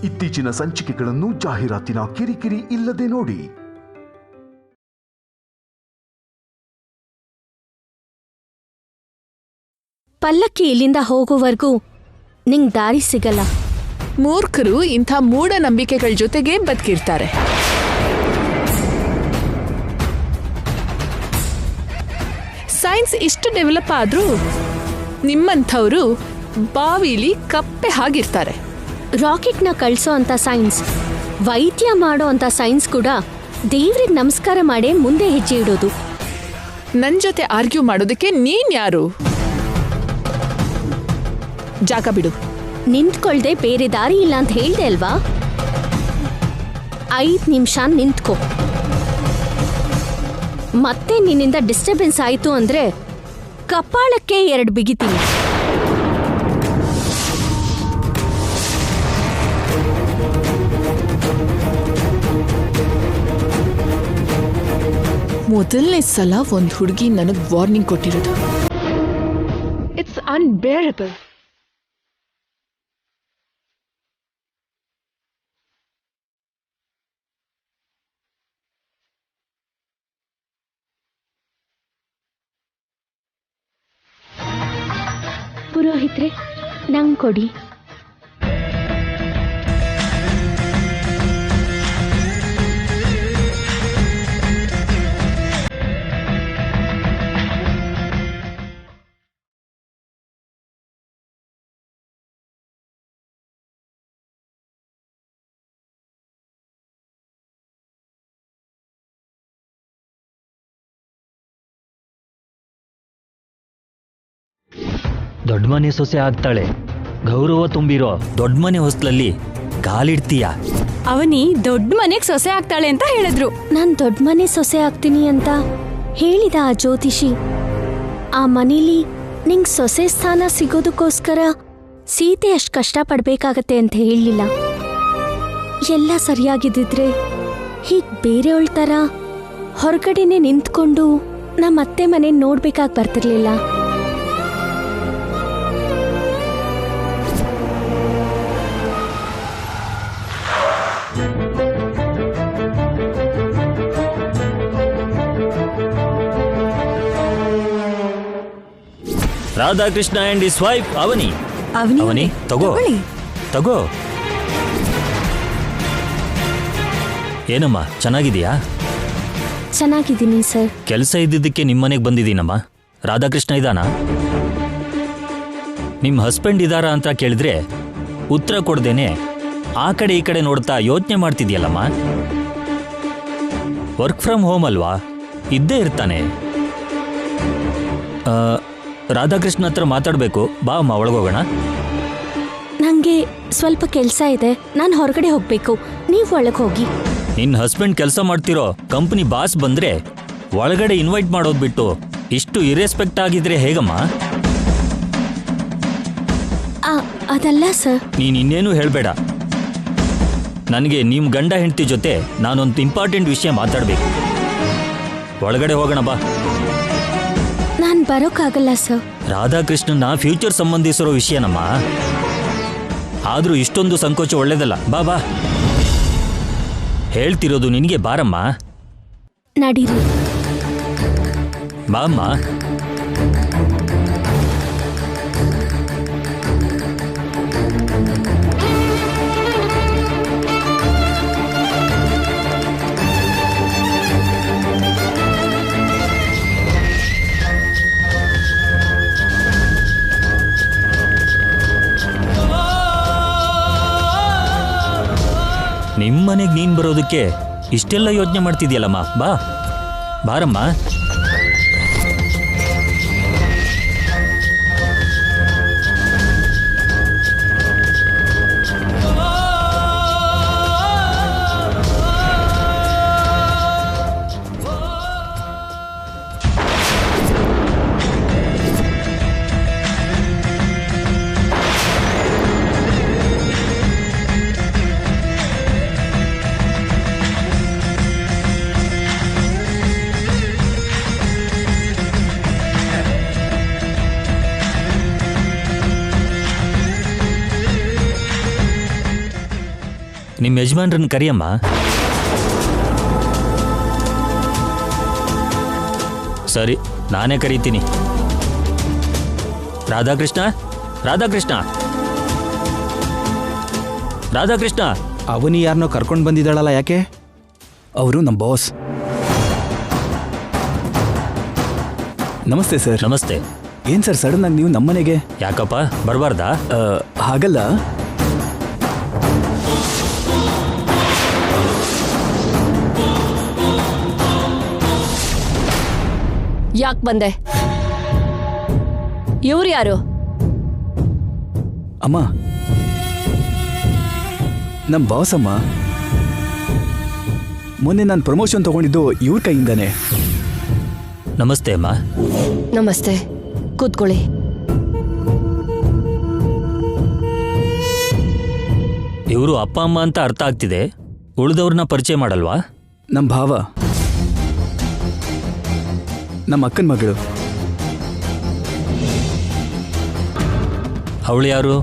ಇತ್ತೀಚಿನ ಸಂಚಿಕೆಗಳನ್ನು ಜಾಹೀರಾತಿನ ಕಿರಿಕಿರಿ ಇಲ್ಲದೆ ನೋಡಿ. ಪಲ್ಲಕ್ಕಿ ಇಲ್ಲಿಂದ ಹೋಗೋವರೆಗೂ ನಿಂಗ್ ದಾರಿ ಸಿಗಲ್ಲ. ಮೂರ್ಖರು ಇಂಥ ಮೂಢನಂಬಿಕೆಗಳ ಜೊತೆಗೆ ಬದುಕಿರ್ತಾರೆ. ಸೈನ್ಸ್ ಇಷ್ಟು ಡೆವಲಪ್ ಆದ್ರೂ ನಿಮ್ಮಂಥವ್ರು ಬಾವಿಲಿ ಕಪ್ಪೆ ಹಾಗಿರ್ತಾರೆ. ರಾಕೆಟ್ನ ಕಳ್ಸೋ ಅಂತ ಸೈನ್ಸ್, ವೈದ್ಯ ಮಾಡೋ ಅಂತ ಸೈನ್ಸ್ ಕೂಡ ದೇವ್ರಿಗೆ ನಮಸ್ಕಾರ ಮಾಡೇ ಮುಂದೆ ಹೆಜ್ಜೆ ಇಡೋದು. ನನ್ ಜೊತೆ ಆರ್ಗ್ಯೂ ಮಾಡೋದಕ್ಕೆ ನೀನ್ ಯಾರು? ಜಾಗ ಬಿಡು. ನಿಂತ್ಕೊಳ್ದೆ ಬೇರೆ ದಾರಿ ಇಲ್ಲ ಅಂತ ಹೇಳ್ದೆ ಅಲ್ವಾ? 5 ನಿಮಿಷ ನಿಂತ್ಕೋ. ಮತ್ತೆ ನಿನ್ನಿಂದ ಡಿಸ್ಟರ್ಬೆನ್ಸ್ ಆಯ್ತು ಅಂದ್ರೆ ಕಪಾಳಕ್ಕೆ 2 ಬಿಗಿತೀನಿ. ಮೊದಲನೇ ಸಲ ಒಂದು ಹುಡುಗಿ ನನಗೆ ವಾರ್ನಿಂಗ್ ಕೊಟ್ಟಿರೋದು. It's unbearable. ಪುರೋಹಿತ್ರೆ, ನಂಗೆ ಕೊಡಿ. ದೊಡ್ಡ ಮನೆ ಸೊಸೆ ಆಗ್ತಾಳೆ. ಗೌರವ ತುಂಬಿರೋ ದೊಡ್ಡ ಮನೆ ಹೊಸ್ಲಲ್ಲಿ ಕಾಲಿಡ್ತೀಯ. ಅವನಿ ದೊಡ್ಡ ಮನೆಗೆ ಸೊಸೆ ಆಗ್ತಾಳೆ ಅಂತ ಹೇಳಿದ್ರು. ನಾನ್ ದೊಡ್ಡ ಮನೆ ಸೊಸೆ ಆಗ್ತೀನಿ ಅಂತ ಹೇಳಿದ ಆ ಜ್ಯೋತಿಷಿ, ಆ ಮನೇಲಿ ನಿಂಗ್ ಸೊಸೆ ಸ್ಥಾನ ಸಿಗೋದಕ್ಕೋಸ್ಕರ ಸೀತೆ ಅಷ್ಟು ಕಷ್ಟ ಪಡ್ಬೇಕಾಗತ್ತೆ ಅಂತ ಹೇಳಲಿಲ್ಲ. ಎಲ್ಲ ಸರಿಯಾಗಿದ್ದಿದ್ರೆ ಹೀಗ್ ಬೇರೆಯವಳ ಥರ ಹೊರಗಡೆನೆ ನಿಂತ್ಕೊಂಡು ನಮ್ಮ ಅತ್ತೆ ಮನೆ ನೋಡ್ಬೇಕಾಗಿ ಬರ್ತಿರ್ಲಿಲ್ಲ. ರಾಧಾಕೃಷ್ಣ ಅಂಡ್ ಇಸ್ ವೈಫ್ ಅವನಿ. ಅವನಿ ತಗೋ ತಗೋ. ಏನಮ್ಮ, ಚೆನ್ನಾಗಿದೀಯಾ? ಚೆನ್ನಾಗಿದ್ದೀನಿ ಸರ್. ಕೆಲಸ ಇದ್ದಿದ್ದಕ್ಕೆ ನಿಮ್ಮನೆಗೆ ಬಂದಿದ್ದೀನಮ್ಮ. ರಾಧಾಕೃಷ್ಣ ಇದಾನಾ? ನಿಮ್ಮ ಹಸ್ಬೆಂಡ್ ಇದಾರಾ ಅಂತ ಕೇಳಿದ್ರೆ ಉತ್ತರ ಕೊಡ್ದೇನೆ ಆ ಕಡೆ ಈ ಕಡೆ ನೋಡ್ತಾ ಯೋಚನೆ ಮಾಡ್ತಿದ್ಯಲ್ಲಮ್ಮ. ವರ್ಕ್ ಫ್ರಮ್ ಹೋಮ್ ಅಲ್ವಾ, ಇದ್ದೇ ಇರ್ತಾನೆ. ರಾಧಾಕೃಷ್ಣ ಹತ್ರ ಮಾತಾಡಬೇಕು. ಬಾ ಅಮ್ಮ, ಒಳಗೋಗೋಣ. ನಂಗೆ ಸ್ವಲ್ಪ ಕೆಲಸ ಇದೆ, ನಾನು ಹೊರಗಡೆ ಹೋಗ್ಬೇಕು. ನೀವು ಒಳಗೆ ಹೋಗಿ. ನಿನ್ನ ಹಸ್ಬೆಂಡ್ ಕೆಲಸ ಮಾಡ್ತಿರೋ ಕಂಪ್ನಿ ಬಾಸ್ ಬಂದ್ರೆ ಒಳಗಡೆ ಇನ್ವೈಟ್ ಮಾಡೋದು ಬಿಟ್ಟು ಇಷ್ಟು ಇರೆಸ್ಪೆಕ್ಟ್ ಆಗಿದ್ರೆ ಹೇಗಮ್ಮ? ಅದಲ್ಲ ಸರ್. ನೀನು ಇನ್ನೇನು ಹೇಳಬೇಡ. ನನಗೆ ನಿಮ್ಮ ಗಂಡ ಹೆಂಡತಿ ಜೊತೆ ನಾನೊಂದು ಇಂಪಾರ್ಟೆಂಟ್ ವಿಷಯ ಮಾತಾಡಬೇಕು. ಒಳಗಡೆ ಹೋಗೋಣ ಬಾ. ನಾನು ಬರೋಕ್ಕಾಗಲ್ಲ ಸರ್. ರಾಧಾಕೃಷ್ಣನ ಫ್ಯೂಚರ್ ಸಂಬಂಧಿಸಿರೋ ವಿಷಯನಮ್ಮ. ಆದರೂ ಇಷ್ಟೊಂದು ಸಂಕೋಚ ಒಳ್ಳೇದಲ್ಲ. ಬಾ ಬಾ, ಹೇಳ್ತಿರೋದು ನಿನಗೆ. ಬಾರಮ್ಮ, ನಡೀರಿ. ಬಾ ಅಮ್ಮ. ನಿಮ್ಮನೆಗೆ ನೀನು ಬರೋದಕ್ಕೆ ಇಷ್ಟೆಲ್ಲ ಯೋಚನೆ ಮಾಡ್ತಿದ್ಯಲ್ಲಮ್ಮ. ಬಾ ಬಾರಮ್ಮ. ನಿಮ್ಮ ಯಜಮಾನ್ರನ್ನ ಕರಿಯಮ್ಮ. ಸರಿ, ನಾನೇ ಕರೀತೀನಿ. ರಾಧಾಕೃಷ್ಣ, ರಾಧಾಕೃಷ್ಣ, ರಾಧಾಕೃಷ್ಣ. ಅವನಿ ಯಾರನ್ನೋ ಕರ್ಕೊಂಡು ಬಂದಿದ್ದಾಳಲ್ಲ, ಯಾಕೆ? ಅವರು ನಮ್ಮ ಬಾಸ್. ನಮಸ್ತೆ ಸರ್. ನಮಸ್ತೆ. ಏನ್ ಸರ್ ಸಡನ್ ಆಗಿ ನೀವು ನಮ್ಮನೆಗೆ? ಯಾಕಪ್ಪ, ಬರಬಾರ್ದಾ? ಹಾಗಲ್ಲ. ಯಾಕೆ ಬಂದೆ? ಇವ್ರು ಯಾರು? ಅಮ್ಮ, ನಮ್ಮ ಬಾಸ್ ಅಮ್ಮ. ಮೊನ್ನೆ ನಾನು ಪ್ರಮೋಷನ್ ತಗೊಂಡಿದ್ದು ಇವ್ರ ಕೈಯಿಂದಾನೆ. ನಮಸ್ತೆ ಅಮ್ಮ. ನಮಸ್ತೆ, ಕೂತ್ಕೊಳ್ಳಿ. ಇವರು ಅಪ್ಪ ಅಮ್ಮ ಅಂತ ಅರ್ಥ ಆಗ್ತಿದೆ, ಉಳಿದವ್ರನ್ನ ಪರಿಚಯ ಮಾಡಲ್ವಾ? ನಮ್ಮ ಭಾವ, ನಮ್ಮ ಅಕ್ಕನ ಮಗಳು. ಅವಳು ಯಾರು?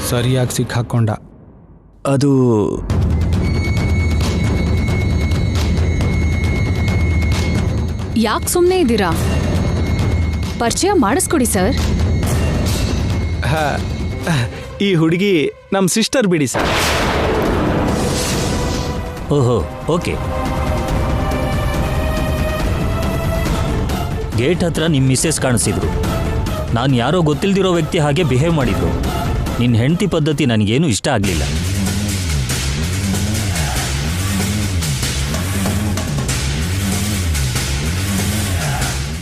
ಸರಿಯಾಗಿ ಸಿಕ್ಕಾಕೊಂಡ. ಅದು ಯಾಕೆ ಸುಮ್ಮನೆ ಇದ್ದೀರಾ? ಪರಿಚಯ ಮಾಡಿಸ್ಕೊಡಿ ಸರ್. ಈ ಹುಡುಗಿ ನಮ್ಮ ಸಿಸ್ಟರ್ ಬಿಡಿ ಸರ್. ಓಹೋ, ಓಕೆ. ಗೇಟ್ ಹತ್ರ ನಿಮ್ಮ ಮಿಸ್ಸೆಸ್ ಕಾಣಿಸಿದ್ರು. ನಾನು ಯಾರೋ ಗೊತ್ತಿಲ್ದಿರೋ ವ್ಯಕ್ತಿ ಹಾಗೆ ಬಿಹೇವ್ ಮಾಡಿದ್ರು. ನಿನ್ನ ಹೆಂಡತಿ ಪದ್ಧತಿ ನನಗೇನು ಇಷ್ಟ ಆಗಲಿಲ್ಲ.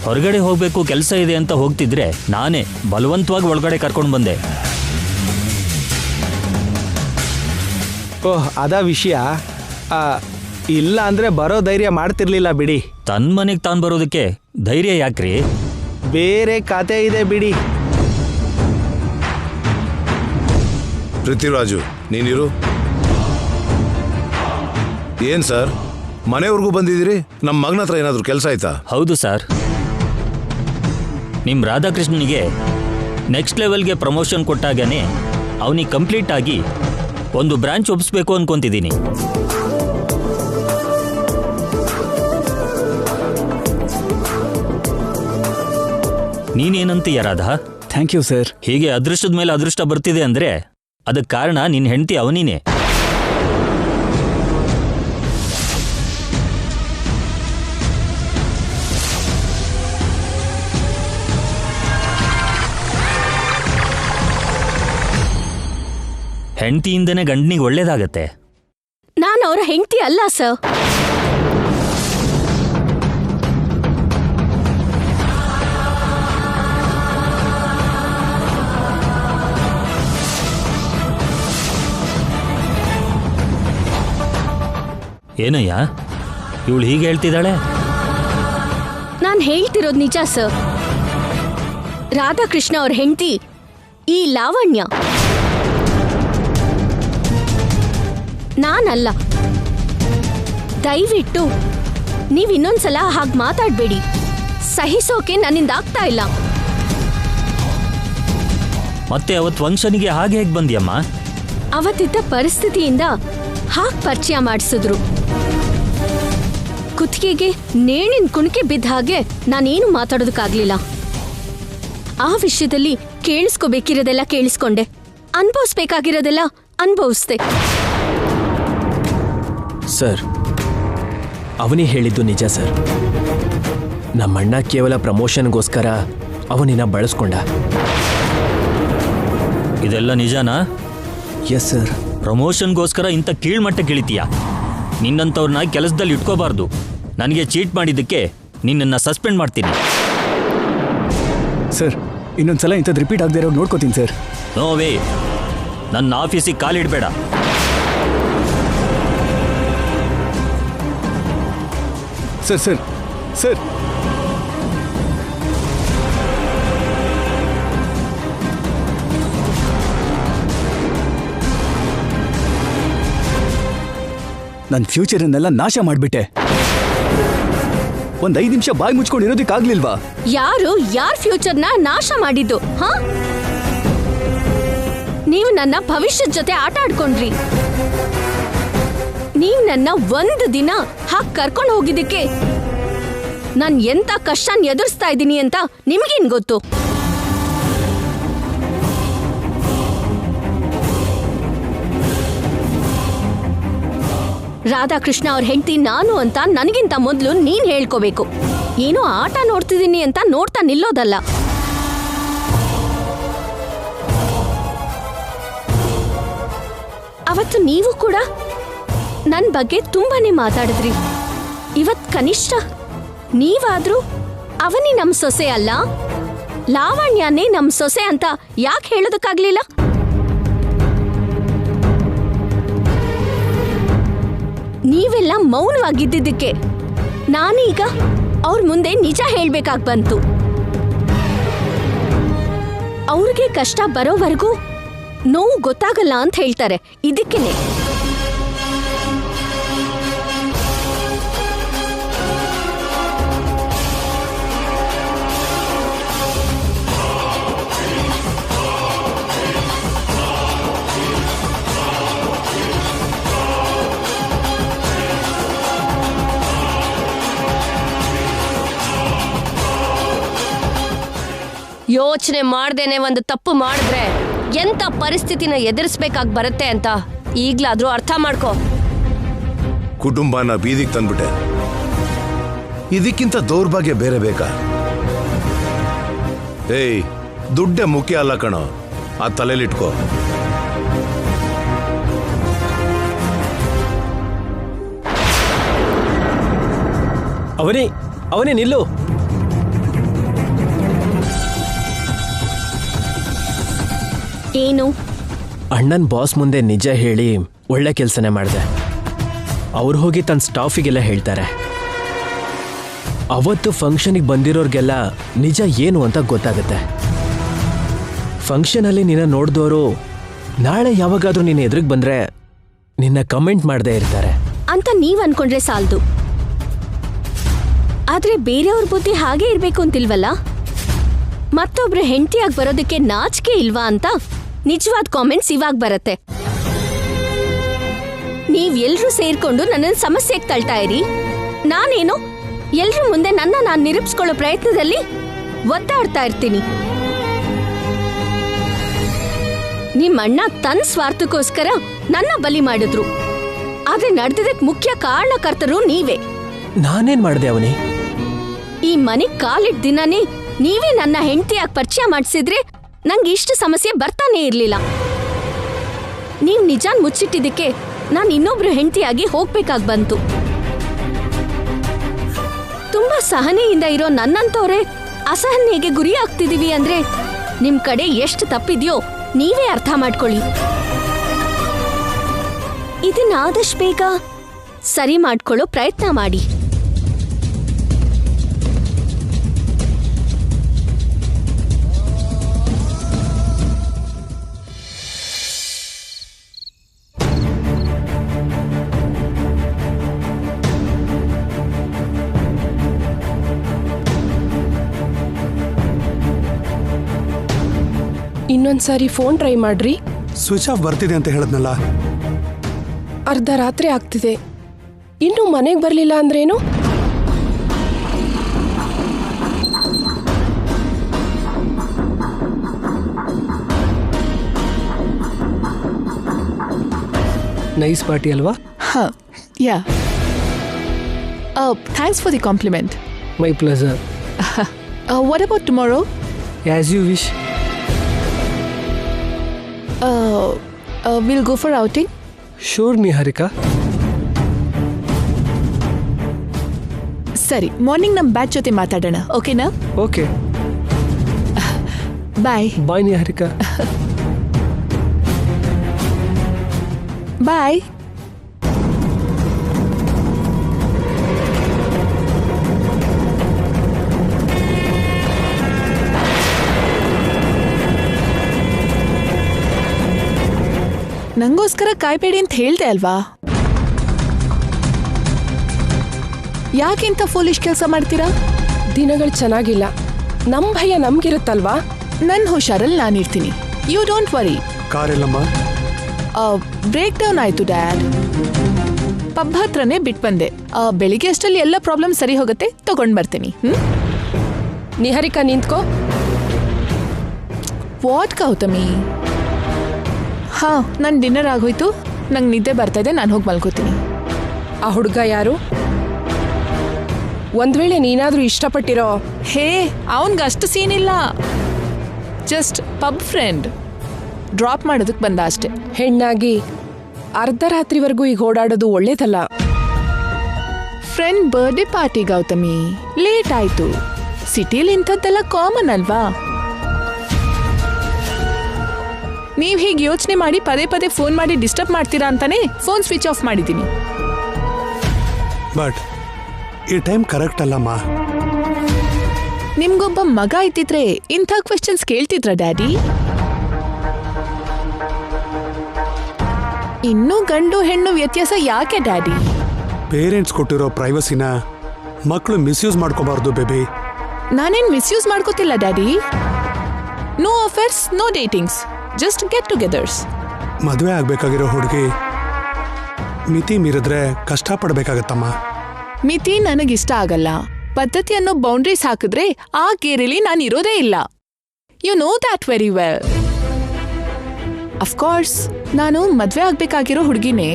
ಹೊರಗಡೆ ಹೋಗಬೇಕು, ಕೆಲಸ ಇದೆ ಅಂತ ಹೋಗ್ತಿದ್ರೆ ನಾನೇ ಬಲವಂತವಾಗಿ ಒಳಗಡೆ ಕರ್ಕೊಂಡು ಬಂದೆ. ಓಹ್, ಅದಾ ವಿಷಯ. ಇಲ್ಲ ಅಂದ್ರೆ ಬರೋ ಧೈರ್ಯ ಮಾಡ್ತಿರ್ಲಿಲ್ಲ ಬಿಡಿ. ತನ್ನ ಮನೆಗೆ ತಾನು ಬರೋದಕ್ಕೆ ಧೈರ್ಯ ಯಾಕ್ರಿ? ಬೇರೆ ಕತೆ ಇದೆ ಬಿಡಿ. ಪೃಥ್ವಿರಾಜು, ನೀನಿರು. ಏನ್ ಸರ್, ಮನೆವರೆಗೂ ಬಂದಿದ್ದೀರಿ? ನಮ್ಮ ಮಗನ ಹತ್ರ ಏನಾದರೂ ಕೆಲಸ ಆಯ್ತಾ? ಹೌದು ಸರ್. ನಿಮ್ಮ ರಾಧಾಕೃಷ್ಣನಿಗೆ ನೆಕ್ಸ್ಟ್ ಲೆವೆಲ್ಗೆ ಪ್ರಮೋಷನ್ ಕೊಟ್ಟಾಗನೇ ಅವನಿಗೆ ಕಂಪ್ಲೀಟ್ ಆಗಿ ಒಂದು ಬ್ರಾಂಚ್ ಒಪ್ಪಿಸ್ಬೇಕು ಅನ್ಕೊಂತಿದ್ದೀನಿ. ನೀನೇನಂತೀಯ ರಾಧಾ? Thank you sir. ಹೀಗೆ ಅದೃಷ್ಟದ ಮೇಲೆ ಅದೃಷ್ಟ ಬರ್ತಿದೆ ಅಂದ್ರೆ ಅದಕ್ಕೆ ಕಾರಣ ನಿನ್ನ ಹೆಂಡತಿ ಅವನಿನೇ. ಹೆಂಡತಿಯಿಂದನೇ ಗಂಡನಿಗೆ ಒಳ್ಳೇದಾಗತ್ತೆ. ನಾನು ಅವರ ಹೆಂಡತಿ ಅಲ್ಲ ಸರ್. ಏನಯ್ಯ, ಇವಳು ಹೀಗೆ ಹೇಳ್ತಿದ್ದಾಳೆ? ನಾನು ಹೇಳ್ತಿರೋದು ನಿಜ ಸರ್. ರಾಧಾಕೃಷ್ಣ ಅವ್ರ ಹೆಂಡತಿ ಈ ಲಾವಣ್ಯ, ನಾನಲ್ಲ. ದಯವಿಟ್ಟು ನೀವು ಇನ್ನೊಂದ್ಸಲ ಹಾಗೆ ಮಾತಾಡಬೇಡಿ. ಸಹಿಸೋಕೆ ನನ್ನಿಂದ ಆಗ್ತಾ ಇಲ್ಲ. ಮತ್ತೆ ಅವತ್ತು ಫಂಕ್ಷನ್ಗೆ ಹಾಗೆ ಹೇಗೆ ಬಂದ್ಯಮ್ಮ? ಅವತ್ತಿದ್ದ ಪರಿಸ್ಥಿತಿಯಿಂದ ಹಾಗೆ ಪರಿಚಯ ಮಾಡಿಸಿದ್ರು. ಕುತ್ತಿಗೆಗೆ ನೇಣಿನ ಕುಣಿಕೆ ಬಿದ್ದ ಹಾಗೆ ನಾನೇನು ಮಾತಾಡೋದಕ್ಕಾಗ್ಲಿಲ್ಲ. ಆ ವಿಷಯದಲ್ಲಿ ಕೇಳಿಸ್ಕೋಬೇಕಿರೋದೆಲ್ಲ ಕೇಳಿಸ್ಕೊಂಡೆ, ಅನುಭವಿಸ್ಬೇಕಾಗಿರೋದೆಲ್ಲ ಅನುಭವಿಸ್ದೆ. ಸರ್, ಅವನೇ ಹೇಳಿದ್ದು ನಿಜ ಸರ್. ನಮ್ಮಣ್ಣ ಕೇವಲ ಪ್ರಮೋಷನ್ಗೋಸ್ಕರ ಅವನಿನ್ನ ಬಳಸ್ಕೊಂಡ. ಇದೆಲ್ಲ ನಿಜನಾ? Yes sir. ಪ್ರಮೋಷನ್ಗೋಸ್ಕರ ಇಂಥ ಕೀಳ್ಮಟ್ಟಕ್ಕೆ ಇಳಿತೀಯ? ನಿನ್ನಂಥವ್ರನ್ನ ಕೆಲಸದಲ್ಲಿ ಇಟ್ಕೋಬಾರ್ದು. ನನಗೆ ಚೀಟ್ ಮಾಡಿದ್ದಕ್ಕೆ ನಿನ್ನನ್ನು ಸಸ್ಪೆಂಡ್ ಮಾಡ್ತೀನಿ. ಸರ್, ಇನ್ನೊಂದ್ಸಲ ಇಂಥದ್ದು ರಿಪೀಟ್ ಆಗದೆ ಇರೋ ನೋಡ್ಕೋತೀನಿ ಸರ್. ನೋವೇ, ನನ್ನ ಆಫೀಸಿಗೆ ಕಾಲಿಡಬೇಡ. ಸರ್ ಸರ್ ಸರ್ ನನ್ನ ಫ್ಯೂಚರನ್ನೆಲ್ಲ ನಾಶ ಮಾಡಿಬಿಟ್ಟೆ. ಒಂದ್ 5 ನಿಮಿಷ ಬಾಯಿ ಮುಚ್ಕೊಂಡು ಇರೋದಕ್ಕಾಗ್ಲಿಲ್ವಾ? ಯಾರ್ ಫ್ಯೂಚರ್ನ ನಾಶ ಮಾಡಿದ್ದು? ಹಾ, ನೀವು ನನ್ನ ಭವಿಷ್ಯದ ಜೊತೆ ಆಟ ಆಡ್ಕೊಂಡ್ರಿ. ನೀವು ನನ್ನ ಒಂದು ದಿನ ಹಾಗೆ ಕರ್ಕೊಂಡು ಹೋಗಿದ್ದಕ್ಕೆ ನಾನು ಎಂತ ಕಷ್ಟನ ಎದುರಿಸ್ತಾ ಇದ್ದೀನಿ ಅಂತ ನಿಮಗೇನ್ ಗೊತ್ತು? ರಾಧಾಕೃಷ್ಣ ಅವ್ರ ಹೆಂಡತಿ ನಾನು ಅಂತ ನನಗಿಂತ ಮೊದಲು ನೀನ್ ಹೇಳ್ಕೋಬೇಕು. ಏನೋ ಆಟ ನೋಡ್ತಿದ್ದೀನಿ ಅಂತ ನೋಡ್ತಾ ನಿಲ್ಲೋದಲ್ಲ. ಅವತ್ತು ನೀವು ಕೂಡ ನನ್ನ ಬಗ್ಗೆ ತುಂಬಾನೇ ಮಾತಾಡಿದ್ರಿ. ಇವತ್ ಕನಿಷ್ಠ ನೀವಾದ್ರೂ ಅವನಿ ನಮ್ ಸೊಸೆ ಅಲ್ಲ, ಲಾವಣ್ಯನೇ ನಮ್ ಸೊಸೆ ಅಂತ ಯಾಕೆ ಹೇಳೋದಕ್ಕಾಗ್ಲಿಲ್ಲ? ನೀವೆಲ್ಲ ಮೌನವಾಗಿದ್ದಕ್ಕೆ ನಾನೀಗ ಅವ್ರ ಮುಂದೆ ನಿಜ ಹೇಳ್ಬೇಕಾಗ್ ಬಂತು. ಅವ್ರಿಗೆ ಕಷ್ಟ ಬರೋವರೆಗೂ ನೋವು ಗೊತ್ತಾಗಲ್ಲ ಅಂತ ಹೇಳ್ತಾರೆ. ಇದಕ್ಕೇನೆ ಯೋಚನೆ ಮಾಡ್ದೇನೆ ಒಂದು ತಪ್ಪು ಮಾಡಿದ್ರೆ ಎಂತ ಪರಿಸ್ಥಿತಿನ ಎದುರಿಸ್ಬೇಕಾಗಿ ಬರುತ್ತೆ ಅಂತ ಈಗ್ಲಾದ್ರೂ ಅರ್ಥ ಮಾಡ್ಕೋ. ಕುಟುಂಬನ ಬೀದಿಗೆ ತಂದ್ಬಿಟ್ಟೆ. ಇದಕ್ಕಿಂತ ದೌರ್ಭಾಗ್ಯ ಬೇರೆ ಬೇಕಾ? ಏಯ್, ದುಡ್ಡೇ ಮುಖ್ಯ ಅಲ್ಲ ಕಣೋ, ಆ ತಲೆಲಿಟ್ಕೋ. ಅವನೇ ನಿಲ್ಲು. ಏನು? ಅಣ್ಣನ್ ಬಾಸ್ ಮುಂದೆ ನಿಜ ಹೇಳಿ ಒಳ್ಳೆ ಕೆಲಸನೇ ಮಾಡಿದೆ. ಅವ್ರು ಹೋಗಿ ತನ್ನ ಸ್ಟಾಫಿಗೆಲ್ಲ ಹೇಳ್ತಾರೆ. ಅವತ್ತು ಫಂಕ್ಷನಿಗೆ ಬಂದಿರೋರ್ಗೆಲ್ಲ ನಿಜ ಏನು ಅಂತ ಗೊತ್ತಾಗುತ್ತೆ. ಫಂಕ್ಷನಲ್ಲಿ ನಿನ್ನ ನೋಡಿದವರು ನಾಳೆ ಯಾವಾಗಾದ್ರೂ ನಿನ್ನ ಎದುರಿಗೆ ಬಂದ್ರೆ ನಿನ್ನ ಕಮೆಂಟ್ ಮಾಡದೇ ಇರ್ತಾರೆ ಅಂತ ನೀವ್ ಅನ್ಕೊಂಡ್ರೆ ಸಾಲದು. ಆದ್ರೆ ಬೇರೆಯವ್ರ ಬುದ್ಧಿ ಹಾಗೆ ಇರ್ಬೇಕು ಅಂತಿಲ್ವಲ್ಲ? ಮತ್ತೊಬ್ರು ಹೆಂಡತಿಯಾಗಿ ಬರೋದಕ್ಕೆ ನಾಚಿಕೆ ಇಲ್ವಾ ಅಂತ ನಿಜವಾದ ಕಾಮೆಂಟ್ಸ್ ಇವಾಗ ಬರತ್ತೆ. ನೀವ್ ಎಲ್ರೂ ಸೇರ್ಕೊಂಡು ನನ್ನನ್ನು ಸಮಸ್ಯೆಗೆ ತಳ್ತಾ ಇರಿ. ನಾನೇನು ಎಲ್ರೂ ಮುಂದೆ ನಾನು ನಿರೂಪಿಸ್ಕೊಳ್ಳೋ ಪ್ರಯತ್ನದಲ್ಲಿ ಒತ್ತಾಡ್ತಾ ಇರ್ತೀನಿ. ನಿಮ್ಮಣ್ಣ ತನ್ನ ಸ್ವಾರ್ಥಕ್ಕೋಸ್ಕರ ನನ್ನ ಬಲಿ ಮಾಡಿದ್ರು. ಆದ್ರೆ ನಡೆದಿದ್ದಕ್ಕೆ ಮುಖ್ಯ ಕಾರಣಕರ್ತರು ನೀವೇ. ನಾನೇನ್ ಮಾಡಿದೆ ಅವನಿ? ಈ ಮನೆಗ್ ಕಾಲಿಟ್ಟ ದಿನನೇ ನೀವೇ ನನ್ನ ಹೆಂಡತಿಯಾಗಿ ಪರಿಚಯ ಮಾಡಿಸಿದ್ರೆ ನಂಗೆ ಇಷ್ಟು ಸಮಸ್ಯೆ ಬರ್ತಾನೆ ಇರ್ಲಿಲ್ಲ. ನೀವ್ ನಿಜಾನ್ ಮುಚ್ಚಿಟ್ಟಿದ್ದಕ್ಕೆ ನಾನು ಇನ್ನೊಬ್ರು ಹೆಂಡತಿಯಾಗಿ ಹೋಗ್ಬೇಕಾಗ್ ಬಂತು. ತುಂಬಾ ಸಹನೆಯಿಂದ ಇರೋ ನನ್ನಂತವ್ರೆ ಅಸಹನೆಗೆ ಗುರಿ ಆಗ್ತಿದೀವಿ ಅಂದ್ರೆ ನಿಮ್ ಕಡೆ ಎಷ್ಟು ತಪ್ಪಿದ್ಯೋ ನೀವೇ ಅರ್ಥ ಮಾಡ್ಕೊಳ್ಳಿ. ಇದನ್ನ ಆದಷ್ಟು ಬೇಗ ಸರಿ ಮಾಡ್ಕೊಳ್ಳೋ ಪ್ರಯತ್ನ ಮಾಡಿ. ಇನ್ನೊಂದ್ಸಾರಿ ಫೋನ್ ಟ್ರೈ ಮಾಡ್ರಿ. ಸ್ವಿಚ್ ಆಫ್ ಬರ್ತಿದೆ ಅಂತ ಹೇಳದ್ನಲ್ಲ. ಅರ್ಧ ರಾತ್ರಿ ಆಗ್ತಿದೆ, ಇನ್ನು ಮನೆಗೆ ಬರಲಿಲ್ಲ ಅಂದ್ರೇನು? ನೈಸ್ ಪಾರ್ಟಿ ಅಲ್ವಾ? ಹಾಂ, yeah. Thanks for the compliment. My pleasure. What about tomorrow? As you wish. Will go for outing. Sure Niharika. ಸರಿ, ಮಾರ್ನಿಂಗ್ ನಮ್ಮ ಬ್ಯಾಚ್ ಜೊತೆ ಮಾತಾಡೋಣ, ಓಕೆನಾ? ಓಕೆ, ಬಾಯ್. ಬಾಯ್ ನಿಹಾರಿಕಾ. ಬಾಯ್. ನಂಗೋಸ್ಕರ ಕಾಯ್ಬೇಡಿ ಅಂತ ಹೇಳ್ದೆ ಅಲ್ವಾ? ಯಾಕಿಂತ ಫೋಲಿಶ್ ಕೆಲಸ ಮಾಡ್ತೀರಾ? ದಿನಗಳು ಚೆನ್ನಾಗಿಲ್ಲ. ನಮ್ ಭಯ ನಮ್ಗಿರುತ್ತಲ್ವಾ? ನನ್ನ ಹುಷಾರಲ್ಲಿ ನಾನಿರ್ತೀನಿ. You don't worry. ಕಾರೆಲ್ಲಮ್ಮ? ಬ್ರೇಕ್ ಡೌನ್ ಆಯ್ತು ಡ್ಯಾಡ್. ಪಬ್ ಹತ್ರನೇ ಬಿಟ್ಟು ಬಂದೆ. ಬೆಳಿಗ್ಗೆ ಅಷ್ಟರಲ್ಲಿ ಎಲ್ಲ ಪ್ರಾಬ್ಲಮ್ ಸರಿ ಹೋಗುತ್ತೆ, ತಗೊಂಡ್ ಬರ್ತೀನಿ. ನಿಹಾರಿಕಾ ನಿಂತ್ಕೋ. ವಾಟ್ ಗೌತಮಿ? ಹಾ, ನನ್ನ ಡಿನ್ನರ್ ಆಗೋಯ್ತು, ನಂಗೆ ನಿದ್ದೆ ಬರ್ತಾ ಇದೆ, ನಾನು ಹೋಗಿ ಮಲ್ಕೋತೀನಿ. ಆ ಹುಡುಗ ಯಾರು? ಒಂದ್ ವೇಳೆ ನೀನಾದ್ರೂ ಇಷ್ಟಪಟ್ಟಿರೋ? ಹೇ, ಅವನ್ಗೆ ಅಷ್ಟು ಸೀನ್ ಇಲ್ಲ. Just pub friend. ಡ್ರಾಪ್ ಮಾಡೋದಕ್ಕೆ ಬಂದ ಅಷ್ಟೆ. ಹೆಣ್ಣಾಗಿ ಅರ್ಧರಾತ್ರಿವರೆಗೂ ಈಗ ಓಡಾಡೋದು ಒಳ್ಳೇದಲ್ಲ. Friend birthday party Gautami, late ಆಯ್ತು. ಸಿಟಿಲಿ ಇಂಥದ್ದೆಲ್ಲ ಕಾಮನ್ ಅಲ್ವಾ? ನೀವ್ ಹೀಗೆ ಯೋಚನೆ ಮಾಡಿ ಪದೇ ಪದೇ ಫೋನ್ ಮಾಡಿ ಡಿಸ್ಟರ್ಬ್ ಮಾಡ್ತೀರಾ ಅಂತಾನೆ ಫೋನ್ ಸ್ವಿಚ್ ಆಫ್ ಮಾಡಿದ್ದೀನಿ. ಬಟ್ ಈ ಟೈಮ್ ಕರೆಕ್ಟ್ ಅಲ್ಲಮ್ಮ. ನಿಮ್ಗೊಬ್ಬ ಮಗ ಇದ್ದಿದ್ರೆ ಇಂಥ ಕ್ವೆಶ್ಚನ್ಸ್ ಕೇಳ್ತಿದ್ರ ಡ್ಯಾಡಿ? ಇನ್ನೂ ಗಂಡು ಹೆಣ್ಣು ವ್ಯತ್ಯಾಸ ಯಾಕೆ ಡ್ಯಾಡಿ? ಪೇರೆಂಟ್ಸ್ ಕೊಟ್ಟಿರೋ ಪ್ರೈವಸಿನ ಮಕ್ಕಳು ಮಿಸ್ಯೂಸ್ ಮಾಡ್ಕೋಬಾರ್ದು ಬೇಬಿ. ನಾನೇನ್ ಮಿಸ್ಯೂಸ್ ಮಾಡ್ಕೋತಿಲ್ಲ daddy. No affairs, no datings, just get togethers. ಮದುವೆ ಆಗ್ಬೇಕಾಗಿರೋ ಹುಡುಗಿ ಮಿತಿ ಮೀರಿದ್ರೆ ಕಷ್ಟಪಡ್ಬೇಕಾಗತ್ತಮ್ಮ. ಮಿತಿ ನನಗಿಷ್ಟ ಆಗಲ್ಲ. ಪದ್ಧತಿ ಅನ್ನೋ ಬೌಂಡ್ರೀಸ್ ಹಾಕಿದ್ರೆ ಆ ಗೇರಿಲಿ ನಾನು ಇರೋದೇ ಇಲ್ಲ. You know that very well. Of course ನಾನು ಮದ್ವೆ ಆಗ್ಬೇಕಾಗಿರೋ ಹುಡುಗಿನೇ.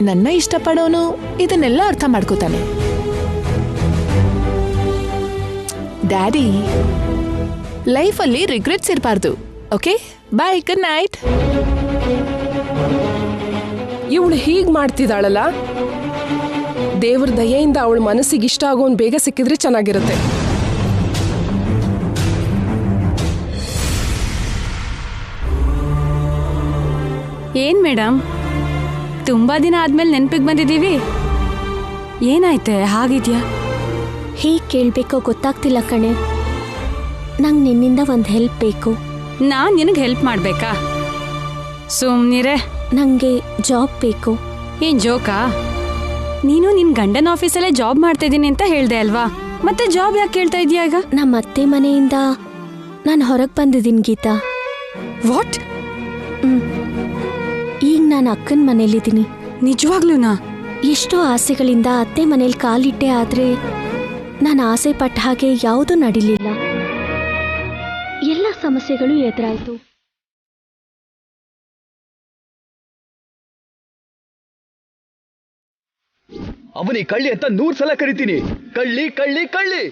ನನ್ನ ಇಷ್ಟಪಡೋನು ಇದನ್ನೆಲ್ಲ ಅರ್ಥ ಮಾಡ್ಕೋತಾನೆ. ಡ್ಯಾಡಿ, ಲೈಫಲ್ಲಿ ರಿಗ್ರೆಟ್ಸ್ ಇರಬಾರ್ದು. Okay, bye, good night. ಇವಳು ಹೀಗ್ ಮಾಡ್ತಿದ್ದಾಳಲ್ಲ, ದೇವ್ರ ದಯೆಯಿಂದ ಅವಳ ಮನಸ್ಸಿಗೆ ಇಷ್ಟ ಆಗೋನ್ ಬೇಗ ಸಿಕ್ಕಿದ್ರೆ ಚೆನ್ನಾಗಿರುತ್ತೆ. ಏನ್ ಮೇಡಮ್, ತುಂಬಾ ದಿನ ಆದ್ಮೇಲೆ ನೆನ್ಪಿಗೆ ಬಂದಿದ್ದೀವಿ. ಏನಾಯ್ತೆ ಹಾಗಿದ್ಯಾ? ಹೀಗೆ ಕೇಳಬೇಕೋ ಗೊತ್ತಾಗ್ತಿಲ್ಲ ಕಣೆ. ನಂಗೆ ನಿನ್ನಿಂದ ಒಂದು ಹೆಲ್ಪ್ ಬೇಕು. ನಾನ್ ನಿನಗೆ ಹೆಲ್ಪ್ ಮಾಡ್ಬೇಕಾ? ಸುಮ್ನಿರೆ. ನನಗೆ ಜಾಬ್ ಬೇಕು. ಏನ್ ಜೋಕಾ? ನೀನು ನಿನ್ ಗಂಡನ ಆಫೀಸಲ್ಲೇ ಜಾಬ್ ಮಾಡ್ತಾ ಇದ್ದೀನಿ ಅಂತ ಹೇಳ್ದೆ ಅಲ್ವಾ? ಮತ್ತೆ ಜಾಬ್ ಯಾಕೆ ಕೇಳ್ತಾ ಇದೀಯ ಈಗ? ನಮ್ಮ ಅತ್ತೆ ಮನೆಯಿಂದ ನಾನು ಹೊರಗೆ ಬಂದಿದ್ದೀನಿ ಗೀತಾ. ವಾಟ್? ಈಗ ನಾನು ಅಕ್ಕನ ಮನೇಲಿದ್ದೀನಿ. ನಿಜವಾಗ್ಲೂನಾ? ಎಷ್ಟೋ ಆಸೆಗಳಿಂದ ಅತ್ತೆ ಮನೇಲಿ ಕಾಲಿಟ್ಟೆ, ಆದ್ರೆ ನಾನು ಆಸೆ ಪಟ್ಟ ಹಾಗೆ ಯಾವುದೂ ನಡೀಲಿಲ್ಲ. ಎಲ್ಲ ಸಮಸ್ಯೆಗಳು ಎದುರಾಯ್ತು. ಅವನಿ ಕಳ್ಳಿ ಅಂತ 100 ಸಲ ಕರಿತೀನಿ. ಕಳ್ಳಿ ಕಳ್ಳಿ ಕಳ್ಳಿ.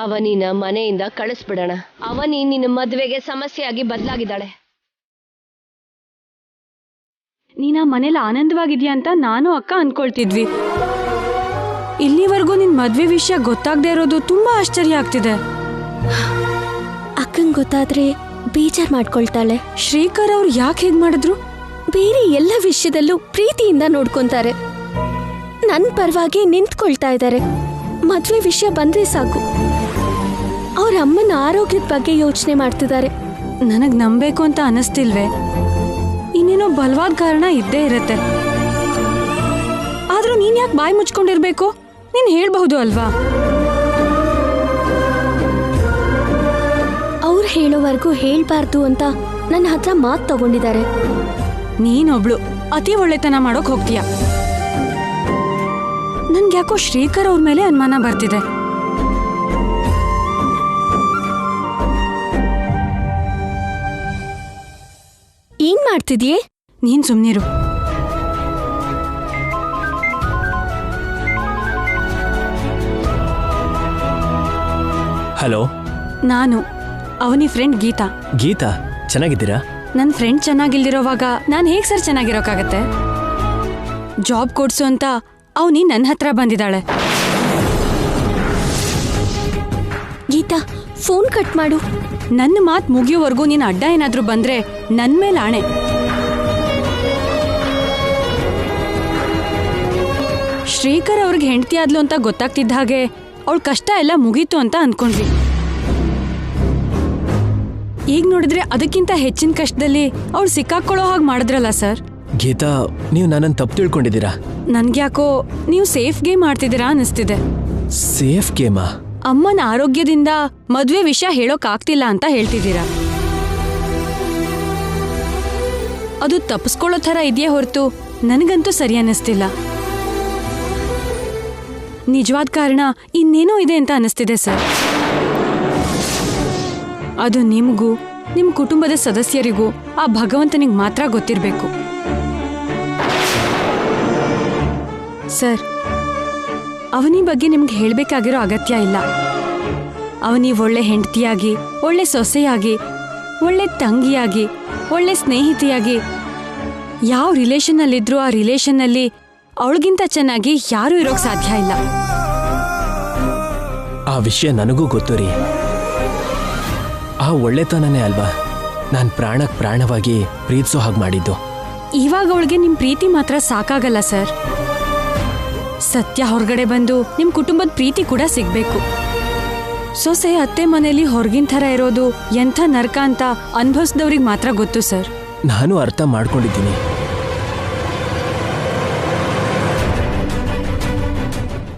ಅವನಿನ ಮನೆಯಿಂದ ಕಳಿಸ್ಬಿಡೋಣ. ಅವನಿ ನಿನ್ನ ಮದುವೆಗೆ ಸಮಸ್ಯೆಯಾಗಿ ಬದಲಾಗಿದ್ದಾಳೆ. ನೀನ ಮನೇಲಿ ಆನಂದವಾಗಿದ್ಯಾ ಅಂತ ನಾನು ಅಕ್ಕ ಅನ್ಕೊಳ್ತಿದ್ವಿ. ಇಲ್ಲಿವರೆಗೂ ನಿನ್ ಮದ್ವೆ ವಿಷಯ ಗೊತ್ತಾಗದೆ ಇರೋದು ತುಂಬಾ ಆಶ್ಚರ್ಯ ಆಗ್ತಿದೆ. ಅಕ್ಕಂಗೆ ಗೊತ್ತಾದ್ರೆ ಬೇಜಾರ್ ಮಾಡ್ಕೊಳ್ತಾಳೆ. ಶ್ರೀಕರ್ ಅವ್ರು ಯಾಕೆ ಹೇಗ್ ಮಾಡಿದ್ರು? ಬೇರೆ ಎಲ್ಲ ವಿಷಯದಲ್ಲೂ ಪ್ರೀತಿಯಿಂದ ನೋಡ್ಕೊಂತಾರೆ. ನನ್ನ ಪರವಾಗಿ ನಿಂತ್ಕೊಳ್ತಾ ಇದ್ದಾರೆ. ಮದ್ವೆ ವಿಷಯ ಬಂದ್ರೆ ಸಾಕು, ಅವ್ರ ಅಮ್ಮನ ಆರೋಗ್ಯದ ಬಗ್ಗೆ ಯೋಚನೆ ಮಾಡ್ತಿದ್ದಾರೆ. ನನಗ್ ನಂಬೇಕು ಅಂತ ಅನಿಸ್ತಿಲ್ವೇ? ಇನ್ನೇನೋ ಬಲವಾದ ಕಾರಣ ಇದ್ದೇ ಇರತ್ತೆ. ಆದ್ರೂ ನೀನ್ ಯಾಕೆ ಬಾಯಿ ಮುಚ್ಕೊಂಡಿರ್ಬೇಕು? ನೀನ್ ಹೇಳ್ಬಹುದು ಅಲ್ವಾ? ಅವ್ರು ಹೇಳೋವರೆಗೂ ಹೇಳ್ಬಾರ್ದು ಅಂತ ನನ್ನ ಹತ್ರ ಮಾತು ತಗೊಂಡಿದ್ದಾರೆ. ನೀನೊಬ್ಳು ಅತಿ ಒಳ್ಳೆತನ ಮಾಡೋಕ್ ಹೋಗ್ತೀಯ. ನನ್ಗ್ಯಾಕೋ ಶ್ರೀಕರ್ ಅವ್ರ ಮೇಲೆ ಅನುಮಾನ ಬರ್ತಿದೆ. ಏನ್ ಮಾಡ್ತಿದ್ಯೆ? ನೀನ್ ಸುಮ್ನಿರು. ಹಲೋ, ನಾನು ಅವನಿ ಫ್ರೆಂಡ್ ಗೀತಾ. ಗೀತಾ, ಚೆನ್ನಾಗಿದ್ದೀರಾ? ನನ್ನ ಫ್ರೆಂಡ್ ಚೆನ್ನಾಗಿಲ್ದಿರೋವಾಗ ನಾನು ಹೇಗೆ ಸರ್ ಚೆನ್ನಾಗಿರೋಕ್ಕಾಗತ್ತೆ? ಜಾಬ್ ಕೊಡ್ಸು ಅಂತ ಅವನಿ ನನ್ನ ಹತ್ರ ಬಂದಿದ್ದಾಳೆ. ಗೀತಾ, ಫೋನ್ ಕಟ್ ಮಾಡು. ನನ್ನ ಮಾತು ಮುಗಿಯೋವರೆಗೂ ನೀನು ಅಡ್ಡ ಏನಾದ್ರೂ ಬಂದ್ರೆ ನನ್ನ ಮೇಲೆ ಆಣೆ. ಶ್ರೀಕರ್ ಅವ್ರಿಗೆ ಹೆಂಡತಿ ಆದ್ಲು ಅಂತ ಗೊತ್ತಾಗ್ತಿದ್ದ ಹಾಗೆ ಅವಳ ಕಷ್ಟ ಎಲ್ಲ ಮುಗೀತು ಅಂತ ಅನ್ಕೊಂಡ್ವಿ. ಈಗ ನೋಡಿದ್ರೆ ಅದಕ್ಕಿಂತ ಹೆಚ್ಚಿನ ಕಷ್ಟದಲ್ಲಿ ಅವಳು ಸಿಕ್ಕಾಕೊಳ್ಳೋ ಹಾಗೆ ಮಾಡಿದ್ರಲ್ಲ ಸರ್. ಗೀತಾ, ನೀವು ನನ್ನನ್ನು ತಪ್ಪು ತಿಳ್ಕೊಂಡಿದ್ದೀರಾ. ನನ್ಗ್ಯಾಕೋ ನೀವು ಸೇಫ್ ಗೇಮ್ ಆಡ್ತಿದ್ದೀರಾ ಅನಿಸ್ತಿದೆ. ಸೇಫ್ ಗೇಮಾ? ಅಮ್ಮನ ಆರೋಗ್ಯದಿಂದ ಮದ್ವೆ ವಿಷಯ ಹೇಳೋಕ್ ಆಗ್ತಿಲ್ಲ ಅಂತ ಹೇಳ್ತಿದ್ದೀರಾ. ಅದು ತಪ್ಪಿಸ್ಕೊಳ್ಳೋ ಥರ ಇದೆಯೇ ಹೊರತು ನನಗಂತೂ ಸರಿ ಅನ್ನಿಸ್ತಿಲ್ಲ. ನಿಜವಾದ ಕಾರಣ ಇನ್ನೇನೋ ಇದೆ ಅಂತ ಅನಿಸ್ತಿದೆ ಸರ್. ಅದು ನಿಮಗೂ ನಿಮ್ಮ ಕುಟುಂಬದ ಸದಸ್ಯರಿಗೂ ಆ ಭಗವಂತನಿಗೆ ಮಾತ್ರ ಗೊತ್ತಿರಬೇಕು. ಸರ್, ಅವನಿ ಬಗ್ಗೆ ನಿಮ್ಗೆ ಹೇಳಬೇಕಾಗಿರೋ ಅಗತ್ಯ ಇಲ್ಲ. ಅವನಿ ಒಳ್ಳೆ ಹೆಂಡತಿಯಾಗಿ, ಒಳ್ಳೆ ಸೊಸೆಯಾಗಿ, ಒಳ್ಳೆ ತಂಗಿಯಾಗಿ, ಒಳ್ಳೆ ಸ್ನೇಹಿತೆಯಾಗಿ ಯಾವ ರಿಲೇಷನ್ನಲ್ಲಿದ್ರೂ ಆ ರಿಲೇಷನ್ನಲ್ಲಿ ಅವಳಿಗಿಂತ ಚೆನ್ನಾಗಿ ಯಾರೂ ಇರೋಕ್ ಸಾಧ್ಯ ಇಲ್ಲ. ಆ ವಿಷಯ ನನಗೂ ಗೊತ್ತು ರೀ. ಆ ಒಳ್ಳೆತನನೇ ಅಲ್ವಾ ನಾನು ಪ್ರಾಣಕ್ಕೆ ಪ್ರಾಣವಾಗಿ ಪ್ರೀತಿಸೋ ಹಾಗೆ ಮಾಡಿದ್ದು. ಇವಾಗ ಅವಳಿಗೆ ನಿಮ್ಮ ಪ್ರೀತಿ ಮಾತ್ರ ಸಾಕಾಗಲ್ಲ ಸರ್. ಸತ್ಯ ಹೊರಗಡೆ ಬಂದು ನಿಮ್ಮ ಕುಟುಂಬದ ಪ್ರೀತಿ ಕೂಡ ಸಿಗ್ಬೇಕು. ಸೊಸೆ ಅತ್ತೆ ಮನೆಯಲ್ಲಿ ಹೊರಗಿನ ಥರ ಇರೋದು ಎಂಥ ನರಕ ಅಂತ ಅನುಭವಿಸಿದವ್ರಿಗೆ ಮಾತ್ರ ಗೊತ್ತು ಸರ್. ನಾನು ಅರ್ಥ ಮಾಡ್ಕೊಂಡಿದ್ದೀನಿ.